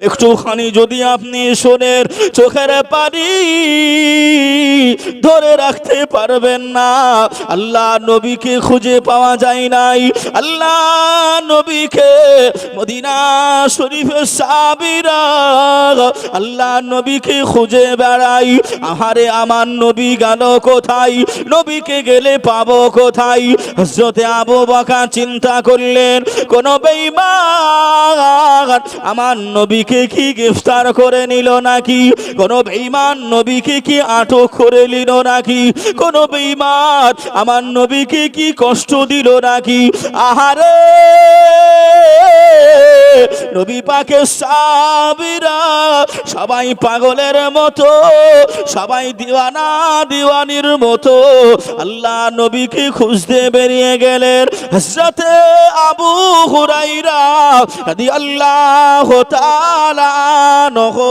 একটুখানি যদি আপনি শোনেন, চোখের পানি ধরে রাখতে পারবেন না। আল্লাহ নবীকে খুঁজে পাওয়া যায় নাই। আল্লাহ নবীকে মদিনা শরীফের সাহাবীরা আল্লাহ নবীকে খুঁজে বেড়াই। আহারে আমার নবী গেল কোথায়, নবীকে গেলে পাবো কোথায়? হযরতে আবু বকর চিন্তা করলেন, কোন বেঈমান আমার নবীকে কি গ্রেফতার করে নিল নাকি? কোন বেঈমান নবীকে কি আটক করে নিল নাকি? কোন বেঈমান আমার নবীকে কি কষ্ট দিল নাকি? আহারে নবী পাকের সাহাবীরা সবাই পাগলের মতো, সবাই দিওয়ানা দিওয়ানির মতো আল্লাহ নবীকে খুঁজতে বেরিয়ে গেলেন। হযরতে আবু হুরায়রা রাদিয়াল্লাহু তাআলা আনহু,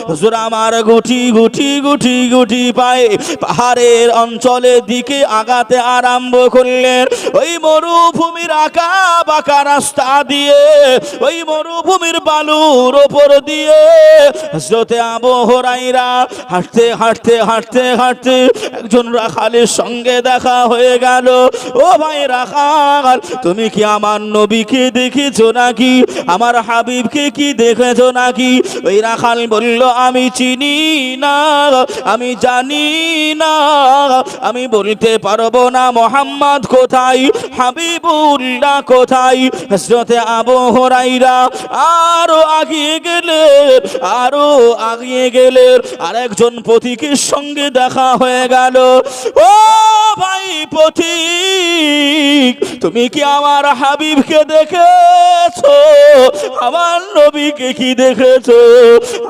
হুজুর আমার গুটি গুটি গুটি গুটি পায়ে পাহাড়ের অঞ্চলের দিকে আগাতে আরম্ভ করলেন। ওই মরুভূমির আঁকা বাঁকা রাস্তা দিয়ে, ওই মরুভূমির বালুর ওপর দিয়ে হযরতে আবু হুরায়রা হাঁটতে হাঁটতে হাঁটতে হাঁটতে একজন রাখালের সঙ্গে দেখা হয়ে গেল। ও ভাই রাখাল, তুমি কি আমার নবীকে দেখেছো নাকি? আমার হাবিবকে কি দেখেছো নাকি? ওই রাখাল বলল, আমি চিনি না, আমি জানি না, আমি বলতে পারবো না মোহাম্মদ কোথায়, হাবিবুল্লাহ কোথায়। হযরতে আবু হুরায়রা আরো আগিয়ে গেলেন, আরো আগিয়ে গেলেন, আরেকজন পথিকের সঙ্গে দেখা হয়ে গেল। ও ভাই পথিক, তুমি কি আমার হাবিবকে দেখেছো? আমার নবীকে কি দেখেছো?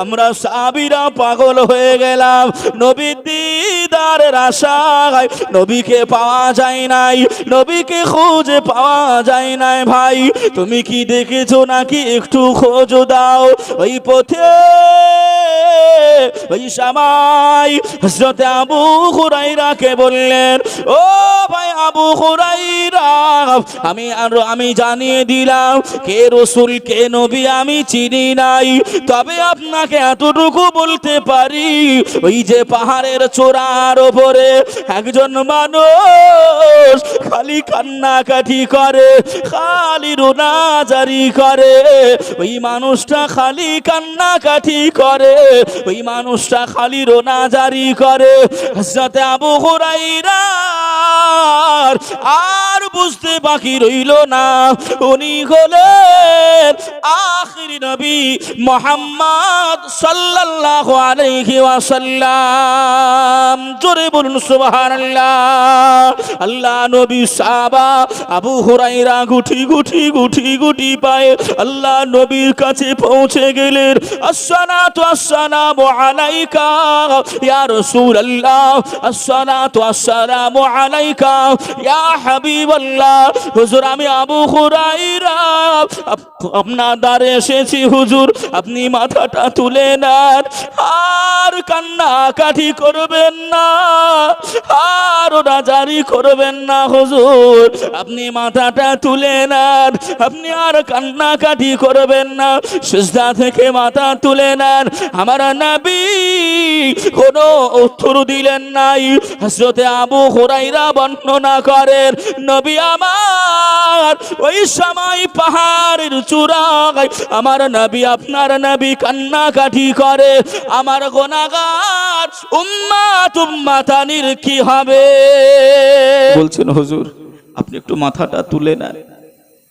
আমরা সাহাবীরা পাগল হয়ে গেলাম নবীর দিদারের আশায়। নবীকে পাওয়া যায় নাই, নবীকে খুঁজে পাওয়া যায় নাই। ভাই তুমি কি দেখেছো নাকি? একটু খোঁজ দাও। ওই পথে ওই সময় হযরতে আবু হুরায়রাকে বললেন, ও ভাই আবু হুরায়রা, আমি জানিয়ে দিলাম কে রাসূল কে নবী আমি চিনি নাই, তবে আপনাকে এতটুকু বলতে পারি, ওই যে পাহাড়ের চূড়ার উপরে একজন মানুষ খালি কান্নাকাটি করে, খালি রোনাজারি করে। ওই মানুষটা খালি কান্নাকাটি করে, ওই মানুষটা খালি রোনাজারি করে। হযরতে আবু হুরায়রা আর বুঝতে বাকি রইল না, উনি হলেন আখিরি নবী মুহাম্মদ সাল্লাল্লাহু আলাইহি ওয়াসাল্লাম। জোরে বলুন সুবহানাল্লাহ। আল্লাহ নবী সাহাবা আবু হুরায়রা গুটি গুটি গুটি গুটি পায়ে আল্লাহ নবীর কাছে পৌঁছে গেলেন। আসসালাতু আসসালামু আলাইকা ইয়া রাসূলুল্লাহ, আসসালাতু আসসালামু আলাইকা ইয়া হাবিবাল্লাহ। হুজুর আমি আবু হুরায়রা আপনার দ্বারে এসেছি হুজুর, আপনি মাথাটা তুলে নেন, আর কান্নাকাটি করবেন না, আর রাজারি করবেন না হুজুর, আপনি মাথাটা তুলে নেন, আপনি আর কান্নাকাটি করবেন না, সিজদা থেকে মাথা তুলে নেন। আমার নবী কোনো উত্তর দিলেন নাই। হযরতে আবু হুরায়রা বর্ণনা করেন, নবী আমার ওই সময় পাহাড়ের চূড়ায় আমার নবী আপনার নবী কান্নাকাটি করে। আমার গুনাহগার উম্মাতানির কি হবে? বলছেন হুজুর আপনি একটু মাথাটা তুলে নেন,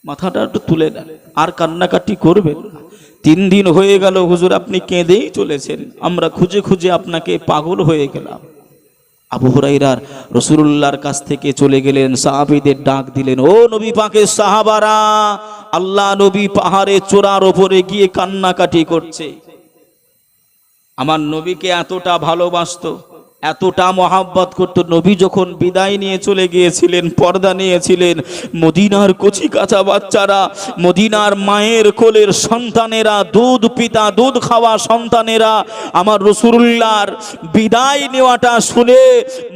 মাথাটা একটু তুলে নেন, আর কান্নাকাটি করবেন না। 3 দিন হয়ে গেল হুজুর আপনি কেঁদেই চলেছেন, আমরা খুঁজে খুঁজে আপনাকে পাগল হয়ে গেলাম। আবু হুরায়রা রাসূলুল্লাহর কাছ থেকে চলে গেলেন, সাহাবীদের ডাক দিলেন, ও নবী পাকের সাহাবারা, আল্লাহ নবী পাহাড়ে চূড়ার উপরে গিয়ে কান্নাকাটি করছে। আমার নবীকে এতটা ভালোবাসতো, এতটা মহাব্বত করতো, নবী যখন বিদায় নিয়ে চলে গিয়েছিলেন, পর্দা নিয়েছিলেন, মদিনার কচি কাঁচা বাচ্চারা, মদিনার মায়ের কোলের সন্তানেরা, দুধ পিতা দুধ খাওয়া সন্তানেরা আমার রাসূলুল্লাহর বিদায় নেওয়াটা শুনে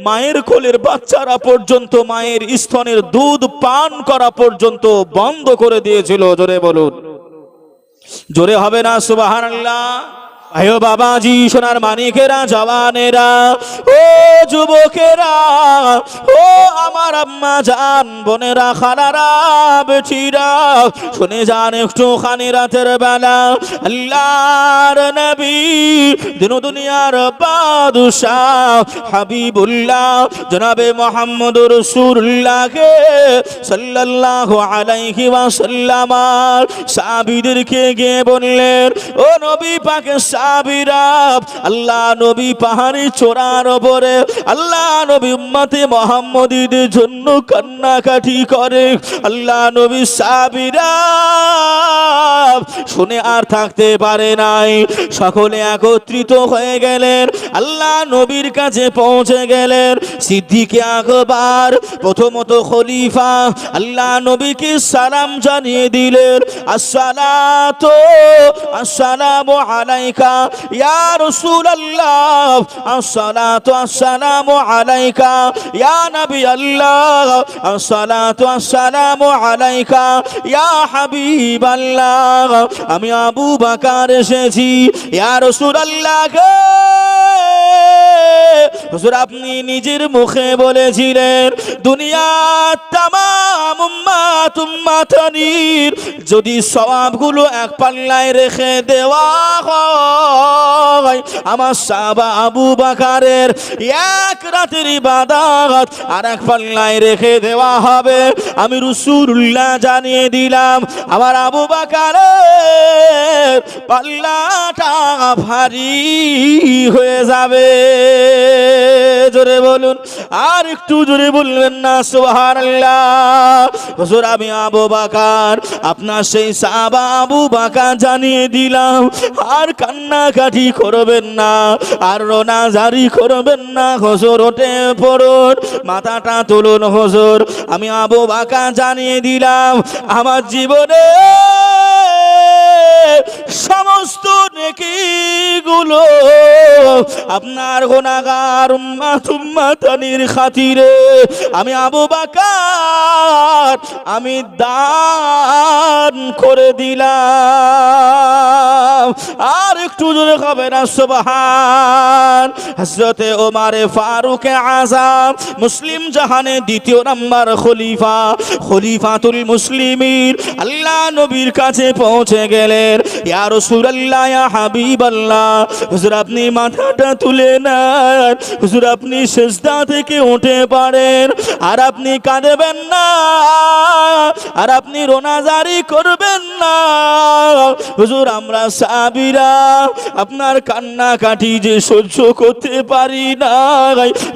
মায়ের কোলের বাচ্চারা পর্যন্ত মায়ের স্তনের দুধ পান করা পর্যন্ত বন্ধ করে দিয়েছিল। জোরে বলুন। জোরে হবে না সুবহানাল্লাহ? আয়ো বাবাজি, সোনার মানিকেরা, জওয়ানেরা, ও যুবকেরা, ও আমার আম্মা জান, বোনেরা, খালারা, বেটিরা, শুনে যান একটুখানি রাতের বেলা আল্লাহর নবী, দিন দুনিয়ার বাদশাহ হাবিবুল্লাহ জনাবে মুহাম্মদুর রাসূলুল্লাহকে সাল্লাল্লাহু আলাইহি ওয়াসাল্লাম সাহাবীদেরকে গিয়ে বললেন, ও নবী পাকের সাহাবীরা, আল্লাহ নবী পাহাড়ি চূড়ার উপরে আল্লাহ নবী উম্মতে মুহাম্মদীদের জন্য কান্নাকাটি করে। আল্লাহ নবী সাহাবীরা শুনে আর থাকতে পারে নাই, সকলে একত্রিত হয়ে গেলেন, আল্লাহ নবীর কাছে পৌঁছে গেলেন। সিদ্দিকে আকবর প্রথমত খলিফা আল্লাহ নবীকে সালাম জানিয়ে দিলেন, আসসালাতু আসসালামু আলাইকা ইয়া রাসূলুল্লাহ, আসসালাতু আসসালামু আলাইকা ইয়া নবী আল্লাহ, আসসালাতু আসসালামু আলাইকা ইয়া হাবিবাল্লাহ। আমি আবু বকর এসেছি ইয়া রাসূলুল্লাহ গো। হুজুর আপনি নিজের মুখে বলেছিলেন, দুনিয়ার তামাম উম্মাত উম্মাতানির যদি সওয়াবগুলো এক পাল্লায় রেখে দেওয়া হয়, আমার সাহাবা আবু বকরের এক রাতের ইবাদত আর এক পাল্লায় রেখে দেওয়া হবে। আমি রাসূলুল্লাহ জানিয়ে দিলাম, আমার আবু বকরের পাল্লাটা ভারী হয়ে যাবে। জোরে বলুন, আর একটু জোরে বলবেন না সুবহানাল্লাহ? হুজুর আমি আবু বকর আপনার সেই সাহাবা আবু বকর জানিয়ে দিলাম, আর কান্নাকাটি করবেন না, আর রোনাজারি করবেন না। হুজুর ওঠে পড়ুন, মাথাটা তুলুন। হুজুর আমি আবু বকর জানিয়ে দিলাম, আমার জীবনে সমস্ত নেকিগুলো আপনার গুনাহগার উম্মাত উম্মাতানির খাতিরে আমি আবু বকর আমি দান করে দিলাম। আর একটু জোরে হবে না সুবহান? হযরতে ওমর ফারুক আযম মুসলিম জাহানে দ্বিতীয় নাম্বার খলিফা, খলিফাতুল মুসলিমিন আল্লাহ নবীর কাছে পৌঁছে গেলেন, ইয়া রাসূলুল্লাহ ইয়া হাবিবাল্লাহ, হুজুর আপনি মাথাটা তুলে নেন, হুজুর আপনি সিজদা থেকে উঠে পড়েন, আর আপনি কাঁদবেন না, আর আপনি রোনাজারি করবেন না। হুজুর আমরা সাহাবীরা আপনার কান্নাকাটি যে সহ্য করতে পারি না,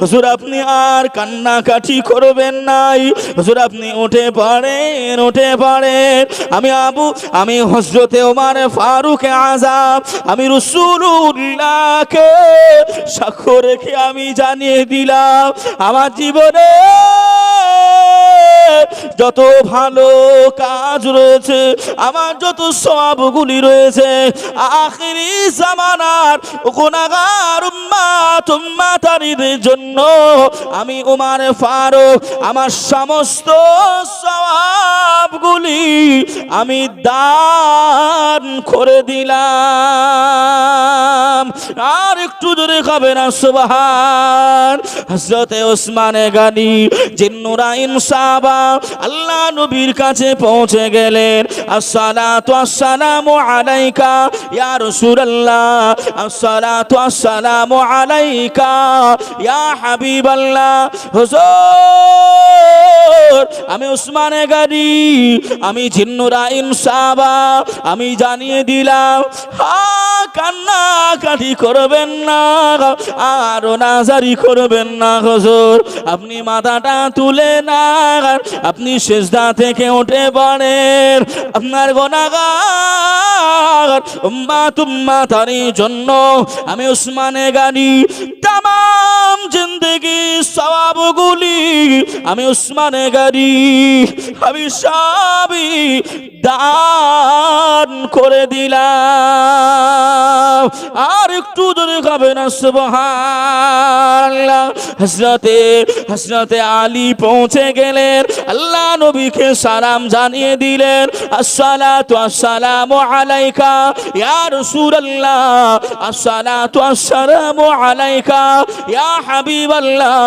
হুজুর আপনি আর কান্নাকাটি করবেন নাই, হুজুর আপনি উঠে পড়েন, উঠে পড়েন। আমি হযরতে ওমর ফারুক আযম আমি রাসূলুল্লাহকে সাক্ষ্য রেখে আমি জানিয়ে দিলাম, আমার জীবনে যত ভালো কাজ রয়েছে, আমার যত সওয়াবগুলি রয়েছে, আখিরি জামানার গুনাহগার উম্মাত উম্মাতানিদের জন্য আমি ওমর ফারুক আমার সমস্ত সওয়াবগুলি আমি দান করে দিলাম। আর একটু জোরে হবে না সুবহান? হযরতে ওসমান গনি জিন্নুরাইন সাহাবা আল্লাহ নবীর কাছে পৌঁছে গেলেন, আসসালাতু আসসালামু আলাইকা ইয়া রাসূলুল্লাহ, আসসালাতু আসসালামু আলাইকা ইয়া হাবিবাল্লাহ। হুজুর আমি ওসমান গনি আমি জিন্নুরাইন সাহাবা আমি জানিয়ে দিলাম, কান্নাকাটি করবেন না, আর রোনাজারি করবেন না। হুজুর আপনি মাথাটা তুলে না, আপনি সিজদা থেকে উঠে পড়েন, আপনার গুনাহগার উম্মাত উম্মাতানির জন্য আমি ওসমান গনি তামাম জিন্দেগি সওয়াবগুলি আমি ওসমান গনি আমি সবই দান করে দিলাম। আর একটু জোরে খাবে না সুবহানাল্লাহ। হযরতে আলী পৌঁছে গেলেন, আল্লাহ নবীকে সালাম জানিয়ে দিলেন, আসসালাতু আসসালামু আলাইকা ইয়া রাসূলুল্লাহ, আসসালাতু আসসালামু আলাইকা ইয়া হাবিবাল্লাহ।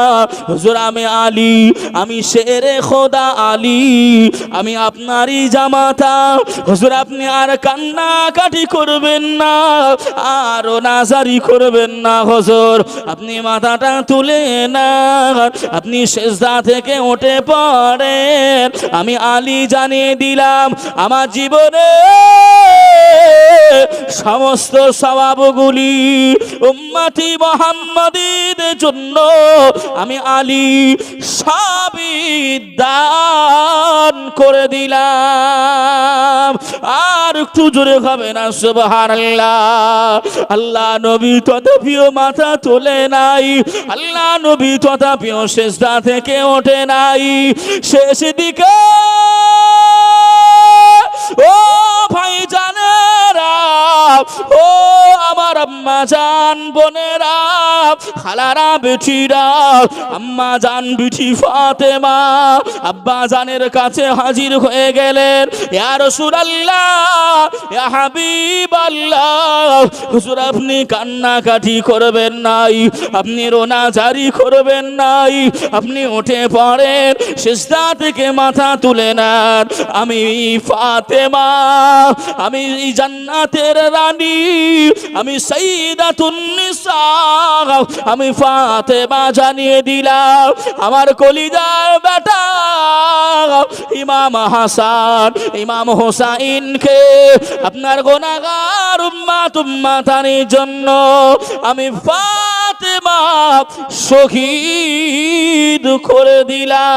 হুজুর আমি আলী, আমি শেরে খোদা আলী, আমি আপনারই জামাতা। হুজুর আপনি আর কান্নাকাটি করবেন না, আর নাজারি করবেন না। হুজুর আপনি মাথাটা তুলে না, আপনি সিজদা থেকে উঠে পড়েন। আমি আলী জানিয়ে দিলাম আমার জীবনে সমস্ত সওয়াবগুলি উম্মতি মুহাম্মাদীদের জন্য আমি আলী সবই দান করে দিলাম। আর একটু জোরে হবে না সুবহানাল্লাহ। আল্লাহ নবী তথাপিও মাথা তোলে নাই, আল্লাহ নবী তথাপিও সিজদা থেকে ওঠে নাই। শেষ দিকে ও ভাই জানেরা, ও আমার আম্মা জান বোনেরা, খালারা বেটিরা, আম্মা জান বিটি ফাতেমা আব্বা জানের কাছে হাজির হয়ে গেলেন। ইয়া রাসূলুল্লাহ, ইয়া হাবিবাল্লাহ, হুজুর আপনি কান্নাকাটি করবেন নাই, আপনি রোনাজারি করবেন নাই, আপনি উঠে পড়েন, সিজদা থেকে মাথা তুলে নেন। আমি ফাতেমা, আমি জান্নাতের রানী, আমি সাইয়্যিদাতুন নিসা, আমি ফাতেমা জানিয়ে দিলাম আমার কলিজার বেটা ইমাম হাসান, ইমাম হোসাইনকে আপনার গুনাহগার উম্মতানির জন্য আমি ফাতেমা শহীদ করে দিলাম।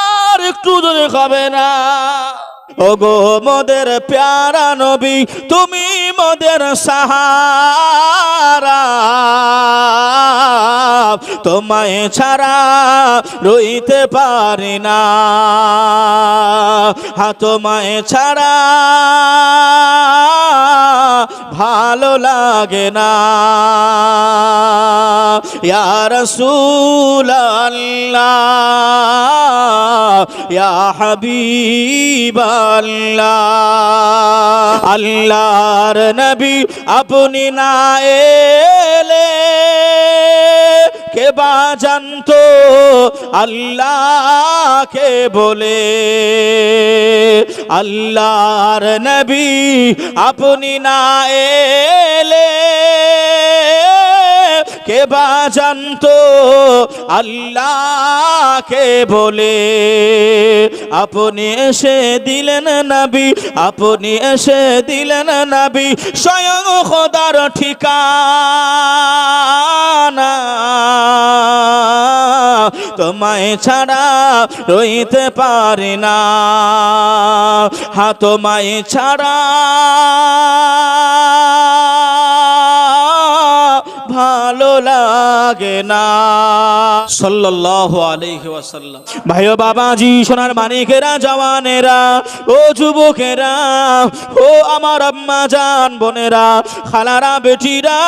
আর একটু জোরে হবে না। ওগো মোদের প্যারা নবী, তুমি মোদের সাহারা, তোমায় ছাড়া রইতে পারি না, তোমায় ছাড়া ভালো লাগে না। ইয়া রাসূলুল্লাহ, ইয়া হাবিবাল্লাহ, আল্লাহর নবী আপনি না এলে কে বা জানতো আল্লাহকে বলে। আল্লাহর নবী আপনি না এলে কে বা জানতো আল্লাহকে বলে। আপনি এসে দিলেন নবী, আপনি এসে দিলেন নবী স্বয়ং খোদার ঠিকানা, তোমায় ছাড়া রইতে পারি না, তোমায় ছাড়া ভালো লাগে না। সাল্লাল্লাহু আলাইহি ওয়াসাল্লাম। ভাইও বাবাজি, সোনার মানিকেরা, জওয়ানেরা, ও যুবকেরা, ও আমার আম্মা জান বোনেরা, খালারা বেটিরা,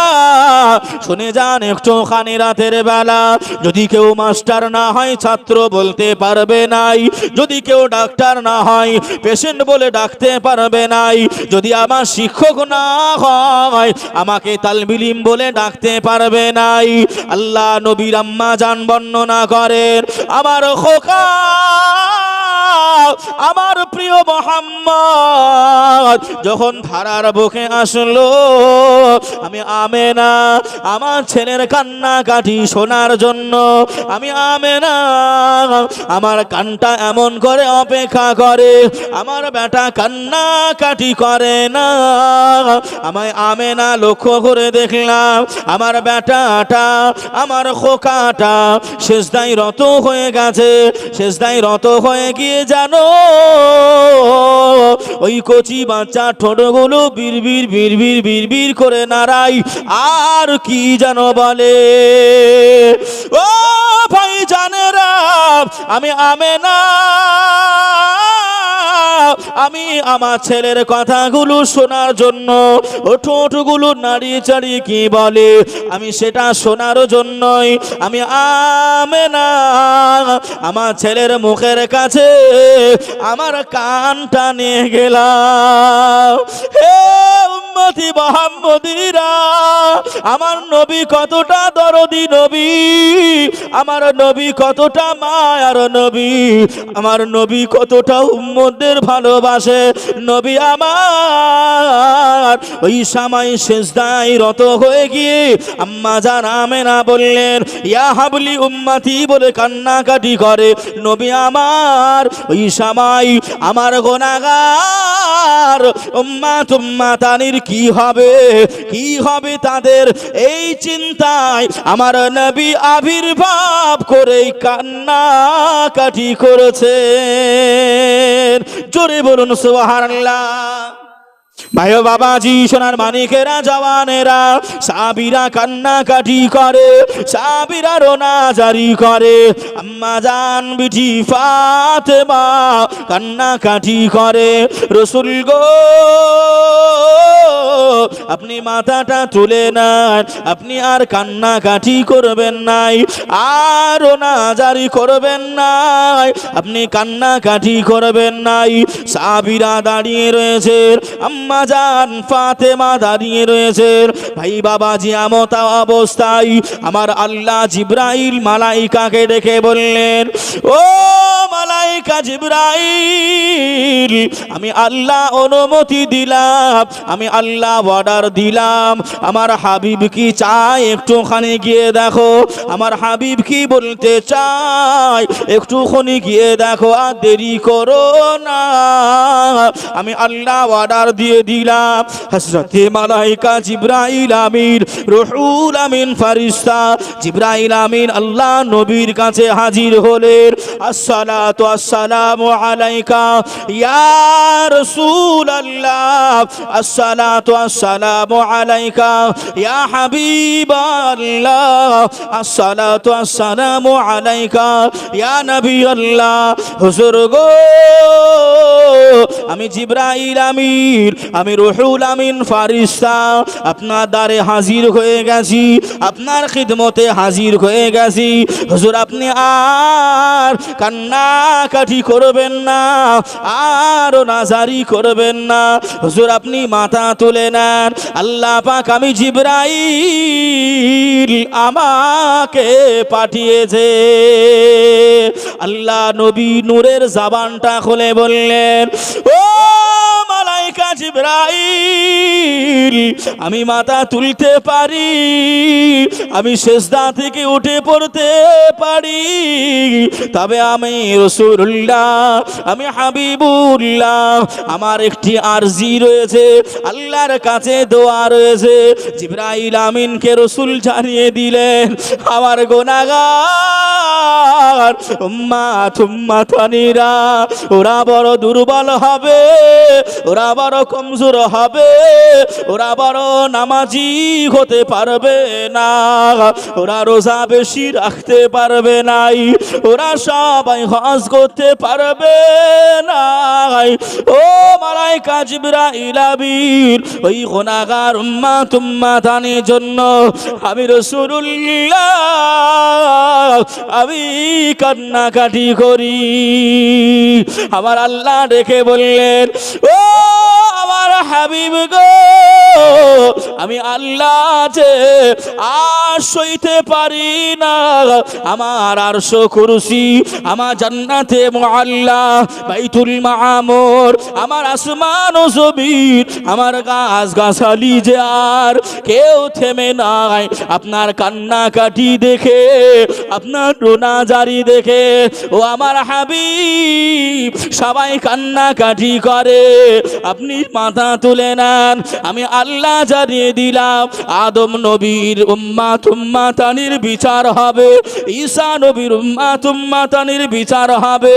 শুনে যান একটুখানি রাতের বেলা। যদি কেউ মাস্টার না হয় ছাত্র বলতে পারবে নাই, যদি কেউ ডাক্তার না হয় পেশেন্ট বলে ডাকতে পারবে নাই, যদি আমার শিক্ষক না হয় আমাকে তালবিলিম বলে ডাকতে পারবে নাই। আল্লাহ নবীর আম্মা জান বর্ণনা করেন, আমার খোকা, আমার প্রিয় মুহাম্মদ যখন ধারার বুকে আসলো, আমি আমেনা আমার ছেলের কান্নাকাটি শোনার জন্য, আমি আমেনা আমার কানটা এমন করে অপেক্ষা করে, আমার বেটা কান্নাকাটি করে না। আমায় আমেনা লক্ষ্য করে দেখলাম আমার বেটাটা, আমার খোকাটা সিজদায় রত হয়ে গেছে। সিজদায় রত হয়ে গিয়ে জানো ওই কচি বাচ্চা ঠোঁটগুলো বিড়বিড় বিড়বিড় বিড়বিড় করে নাড়াই, আর কি যেন বলে। ও ভাই জানেরা, আমি আমেনা আমি আমার ছেলের কথাগুলো শোনার জন্য ও ঠোঁটগুলো নাড়িয়ে চাড়িয়ে কি বলে আমি সেটা শোনার জন্যই আমি আমেনা আমার ছেলের মুখের কাছে আমার কানটা নিয়ে গেলাম। হে উম্মতি মুহাম্মদীরা, আমার নবী কতটা দরদি নবী, আমার নবী কতটা মায়ার নবী, আমার নবী কতটা উম্মতদের ভালোবাসে। নবী আমার ওই সময় সিজদায় রত হয়ে গিয়ে আম্মা জান আমেনা বললেন ইয়া হাবলি উম্মতি বলে কান্নাকাটি করে। নবী আমার ওই সময় আমার গুনাহগার উম্মাত উম্মাতানির কি হবে, কি হবে তাদের, এই চিন্তায় আমার নবী আবির্ভাব করে কান্নাকাটি করেছেন। জোরে বলুন সুবহানাল্লাহ। ভাই বাবাজি, সোনার মানিকেরা, জওয়ানেরা, সাবিরা কান্নাকাটি করে, সাবিরা রোনাজারি করে। আম্মা জান বিটি ফাতেমা কান্নাকাটি করে। রসুল গো আপনি মাথাটা তুলে নেন, আপনি আর কান্নাকাটি করবেন নাই, আর রোনাজারি করবেন নাই, আপনি কান্নাকাটি করবেন নাই। সাবিরা দাঁড়িয়ে রয়েছে, আম্মা জান ফাতেমা দাঁড়িয়ে রয়েছে। ভাই বাবাজি, আমতা অবস্থায় আমার আল্লাহ জিবরাইল মালাইকাকে ডেকে বললেন ও মালাইকা জিবরাইল, আমি আল্লাহ অনুমতি দিলাম, আমি আল্লাহ অর্ডার দিলাম, আমার হাবিব কি চায় একটুখানি গিয়ে দেখো, আমার হাবিব কি বলতে চায় একটুখানি গিয়ে দেখো, আর দেরি করো না। আমি আল্লাহ অর্ডার দিয়ে দিলাম। হযরতে মালাইকা জিবরাইল আমিন রুহুল আমিন ফারিস্তা জিবরাইল আমিন আল্লাহ নবীর কাছে হাজির হলেন। আসসালাতু আসসালামু আলাইকা ইয়া রাসূলুল্লাহ, আসসালাতু আসসালামু আলাইকা ইয়া হাবিবাল্লাহ, আসসালাতু আসসালামু আলাইকা ইয়া নবিয়াল্লাহ। হুজুর গো আমি জিবরাইল আমিন, আমি রুহুল আমিন ফারিস্তা আপনার দ্বারে হাজির হয়ে গেছি, আপনার খিদমতে হাজির হয়ে গেছি। হুজুর আপনি আর কান্নাকাটি করবেন না, আর নাজারি করবেন না। হুজুর আপনি মাথা তুলে নেন, আল্লাহ পাক আমি জিবরাইল আমাকে পাঠিয়েছে। আল্লাহ নবী নূরের জবানটা খুলে বললেন ও মালাইকা জিবরাইল, আমি মাথা তুলতে পারি, আমি সিজদা থেকে উঠে পড়তে পারি, তবে আমি রাসূলুল্লাহ, আমি হাবিবুল্লাহ, আমার একটি আরজি রয়েছে, আল্লাহর কাছে দোয়া রয়েছে। জিবরাইল আমিনকে রাসূল জানিয়ে দিলেন আমার গুনাহগার উম্মাত উম্মাতানিরা ওরা বড় দুর্বল হবে, ওরা বড় কমজোর হবে, ওরা বড় নামাজি হতে পারবে না, ওরা রোজা বেশি রাখতে পারবে নাই, ওরা সবাই হজ করতে পারবে না। ও মালাইকা জিবরাইল আমিন ওই গুনাহগার উম্মাত উম্মাতানির জন্য আমি রাসূলুল্লাহ আমি কান্নাকাটি করি। আমার আল্লাহ ডেকে বললেন ও আমার হাবিব গো, আমি আল্লাহ যে আর সইতে পারি না, আমার আরশ কুরসি, আমার জান্নাতে মুআল্লা, বাইতুল মামুর, আমার আসমান ও জমিন, আমার গাছ গাছালি যে আর কেউ থেমে নাই আপনার কান্নাকাটি দেখে, আপনার রোনাজারি দেখে। ও আমার হাবিব সবাই কান্নাকাটি করে, আপনি মাথা তুলে নেন, আমি আল্লাহ জানিয়ে দিলাম আদম নবীর উম্মাত উম্মাতানির বিচার হবে, ঈসা নবীর উম্মাত উম্মাতানির বিচার হবে।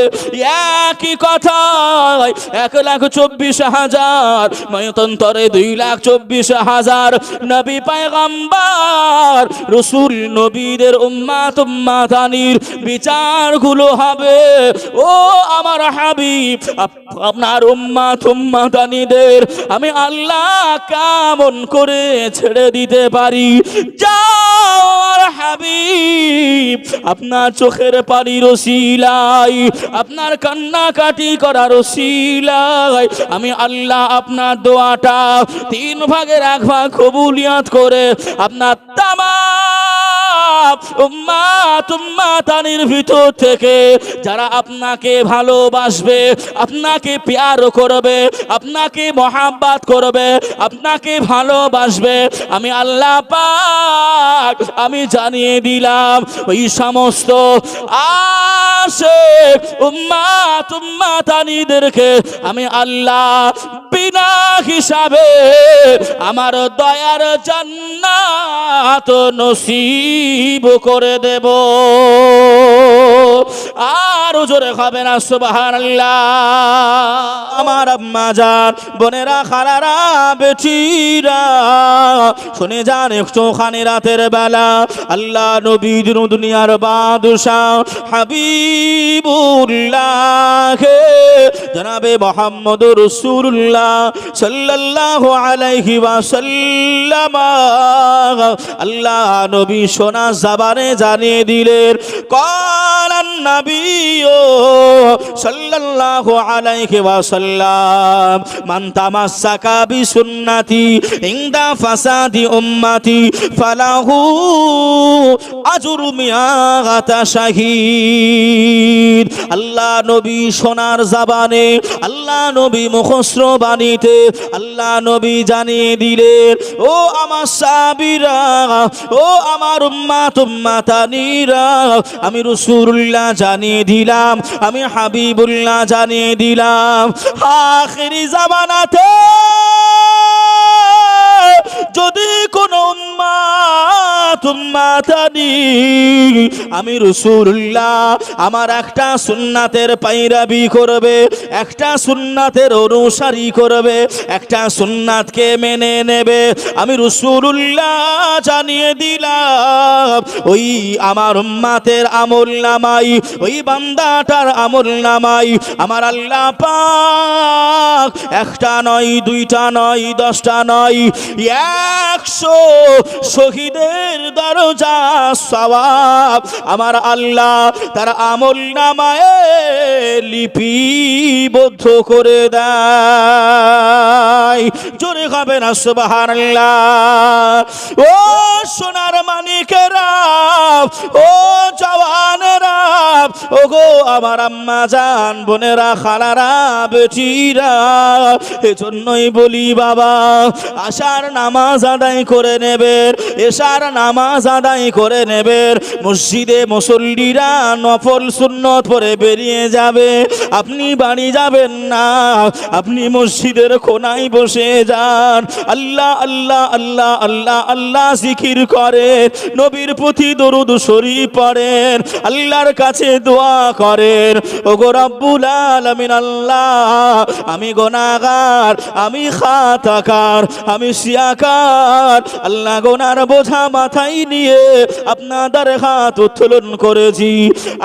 একই কথায় 1,24,000 ময়তন্তরে 2,24,000 নবী পয়গম্বর রসুল নবীদের উম্মাত উম্মাতানির বিচারগুলো হবে। ও আমার হাবিব, আপনার উম্মাত উম্মাতানিদের আমি আল্লাহ কেমন করে ছেড়ে দিতে পারি? যাও আর হাবিব, আপনার চোখের পানির ওসিলায়, আপনার কান্নাকাটি করার ওসিলায় আমি আল্লাহ আপনার দোয়াটা 3 ভাগের 1 ভাগ কবুলিয়াত করে আপনার তামাম উম্মাত উম্মাতানির ভিতর থেকে যারা আপনাকে ভালোবাসবে, আপনাকে প্যার করবে, আপনাকে মহাব্বত করবে, আপনাকে ভালোবাসবে, আমি আল্লাহ পাক আমি জানিয়ে দিলাম ওই সমস্ত আশিক উম্মাত উম্মাতানিদেরকে আমি আল্লাহ বিনা হিসাবে আমার দয়ার জান্নাত নসিব করে দেব। আর জোরে হবে না সুবহানাল্লাহ। আমার আম্মা জান, বোনেরা, খালারা, বেটিরা, শুনে যান একটুখানি রাতের বেলা আল্লাহ নবী দুনিয়ার বাদশাহ হাবিবুল্লাহ জনাবে মুহাম্মদুর রাসূলুল্লাহ সাল্লাল্লাহু আলাইহি ওয়াসাল্লাম আল্লাহ নবী সোনা জবানে জানিয়ে দিলেন, কালান নবী সাল্লাল্লাহু আলাইহি ওয়াসাল্লাম মান তামাসসাকা বিসুন্নতি ইনদা ফাসাদি উম্মতি ফালাহু আজরু মিয়াতা শাহীদ। আল্লাহ নবী সোনার জবানে, আল্লাহ নবী মুখস্থ বাণীতে আল্লাহ নবী জানিয়ে দিলেন, ও আমার সাহাবীরা, ও আমার উম্মাত উম্মাতানিরা, আমি রাসূলুল্লাহ জানিয়ে দিলাম, আমি হাবিবুল্লাহ জানিয়ে দিলাম, আখিরি জামানাতে যদি কোন উম্মাত উম্মাতানি আমি রাসূলুল্লাহ আমার একটা সুন্নাতের পায়রাবি করবে, একটা সুন্নাতের অনুসারী করবে, একটা সুন্নাতকে মেনে নেবে, আমি রাসূলুল্লাহ জানিয়ে দিলাম ওই আমার উম্মাতের আমলনামাই, ওই বান্দাটার আমলনামাই আমার আল্লাহ পাক একটা নয়, দুইটা নয়, 10টা নয়, 100 শহীদের দরজা সওয়াব আমার আল্লাহ তার আমলনামায় লিপিবদ্ধ করে দেয়। জোরে হবে না সুবহানাল্লাহ। ও সোনার মানিকেরা, ও জওয়ানেরা, ও গো আমার আম্মা জান, বোনেরা, খালারা, বেটিরা, এজন্যই বলি বাবা, আশার নামাজ আদায় করে নেবেন, এশার নামাজ আদায় করে নেবেন, মসজিদে মুসল্লিরা নফল সুন্নত পড়ে বেরিয়ে যাবে, আপনি বাড়ি যাবেন না, আপনি মসজিদের কোনায় বসে যান, আল্লাহ আল্লাহ আল্লাহ আল্লাহ আল্লাহ জিকির করেন, নবীর প্রতি দরুদ শরীফ পড়েন, আল্লাহর কাছে দোয়া করেন, ওগো রব্বুল আলামিন আল্লাহ, আমি গুনাহগার, আমি খাতাকার, আমি শিয়াকার, আল্লাহ গুনার বোঝা মাথায় নিয়ে আপনাদের হাত উত্তোলন করেছি,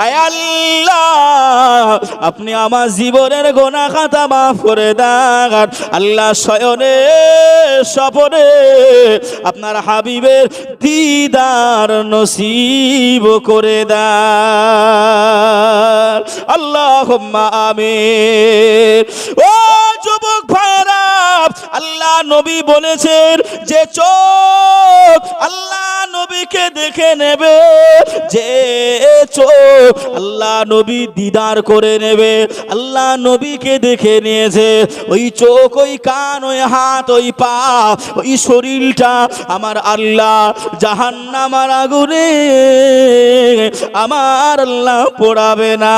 আয় আল্লাহ আপনি আমার জীবনের গুনাহ খাতা মাফ করে দেন, আল্লাহ শয়নে স্বপনে আপনার হাবিবের দিদার নসিব করে দেন, আল্লাহুম্মা আমিন। ও যুবক ভাইরা, আল্লাহ নবী বলেছেন যে চোখ আল্লাহ নবীকে দেখে নেবে, যে চোখ আল্লাহ নবী দিদার করে নেবে, আল্লাহ নবীকে দেখে নিয়েছে, ওই চোখ, ওই কান, ওই হাত, ওই পা, ওই শরীরটা আমার আল্লাহ জাহান্নামের আগুনে আমার আল্লাহ পোড়াবে না।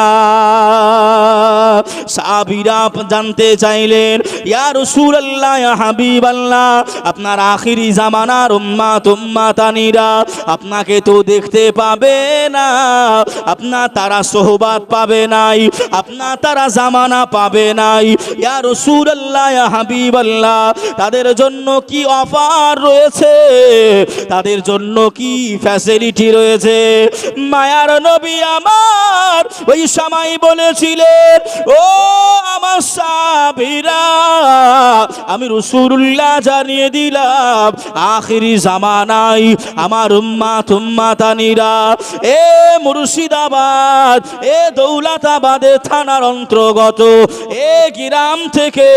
সাহাবীরা জানতে চাইলেন, ইয়া রাসূলুল্লাহ, ইয়া ইয়া হাবিবাল্লাহ, আপনার আখিরি জামানার উম্মাতানিরা আপনাকে তো দেখতে পাবে না, আপনার তারা সোহবাত পাবে নাই, আপনার তারা জামানা পাবে নাই। ইয়া রাসূলুল্লাহ, ইয়া হাবিবাল্লাহ, তাদের জন্য কি অফার রয়েছে, তাদের জন্য কি ফ্যাসিলিটি রয়েছে? মায়ার নবী আমার ওই সময় বলেছিলেন, ও আমার সাহাবীরা, আমি রাসূলুল্লাহ জানিয়ে দিলাম আখিরি জামানায় আমার উম্মাতানিরা এ মুর্শিদাবাদ, এ দৌলতাবাদের থানার অন্তর্গত এ গ্রাম থেকে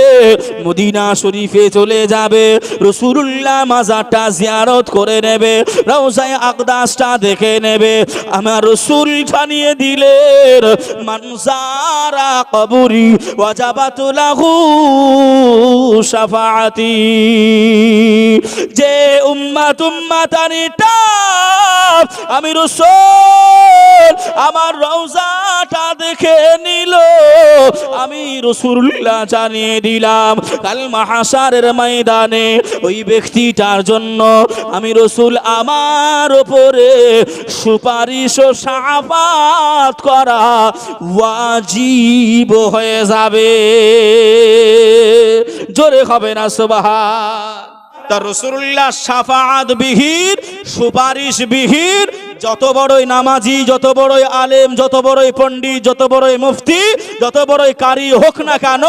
মদিনা শরীফে চলে যাবে, রাসূলুল্লাহ মাজারটা জিয়ারত করে নেবে, রওজায়ে আকদাসটা দেখে নেবে। আমার রাসূল জানিয়ে দিলেন, মান যারা কবরি ওয়াজাবাত লাহু শাফাআতি, যে উম্মাতানিটা আমি রাসূল আমার রওজাটা দেখে নিল, আমি রাসূলুল্লাহ জানিয়ে দিলাম কাল মাহশারের ময়দানে ওই ব্যক্তিটার জন্য আমি রাসূল আমার উপরে সুপারিশ ও শাফাত করা ওয়াজিব হয়ে যাবে। জোরে হবে না সুবহান। তার রাসূলুল্লাহ শাফাআত বিহীন, সুপারিশ বিহীন যত বড়ই নামাজি, যত বড়ই আলেম, যত বড়ই পণ্ডিত, যত বড়ই মুফতি, যত বড়ই কারি হোক না কেন,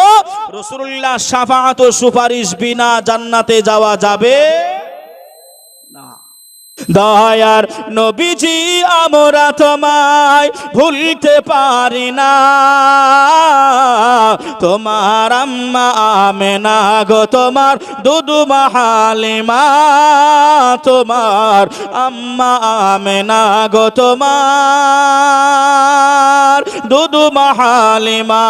রাসূলুল্লাহ শাফাআত ও সুপারিশ বিনা জান্নাতে যাওয়া যাবে না। দয়ার নবীজি আমরা তোমায় ভুলতে পারি না, তোমার আম্মা আমেনা গো, তোমার দুদুমা হালিমা, তোমার আম্মা আমেনা গো, তোমার দুদুমা হালিমা।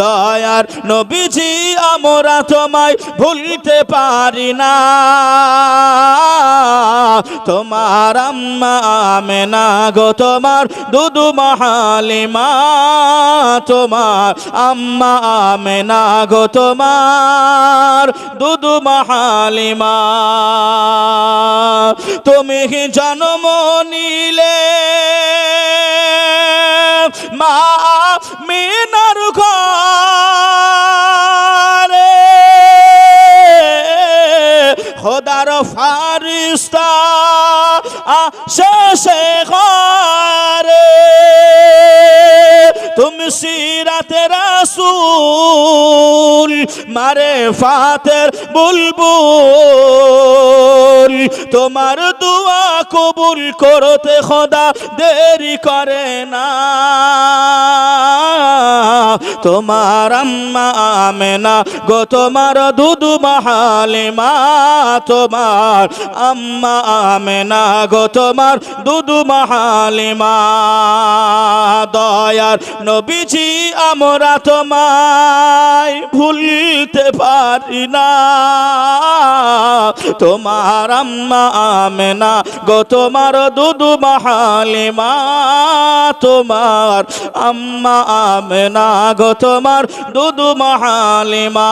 দয়ার নবীজি আমরা তোমায় ভুলতে পারি না, তোমার আম্মা আমেনা গো, তোমার দুদুমা হালিমা, তোমার আম্মা আমেনা গো, তোমার দুদুমা হালিমা। তুমি জন্ম নিলে মা মিনার ঘরে, খোদার ফারিস্তা শেষে ঘরে, তুমি সিরাতে রাসূল মারে ফাতের বুলবুল, তোমার দুয়া কবুল করতে খোদা দেরি করে না, তোমার আম্মা আমেনা গো, তোমার দুদুমা হালিমা, তোমার আম্মা আমেনা গো, তোমার দুদুমা হালিমা। দয়ার নবীজি আমরা তোমায় ভুলতে পারি না, তোমার আম্মা আমেনা গো, তোমার দুদুমা হালিমা, তোমার আম্মা আমেনা গো, তোমার দুদুমা হালিমা।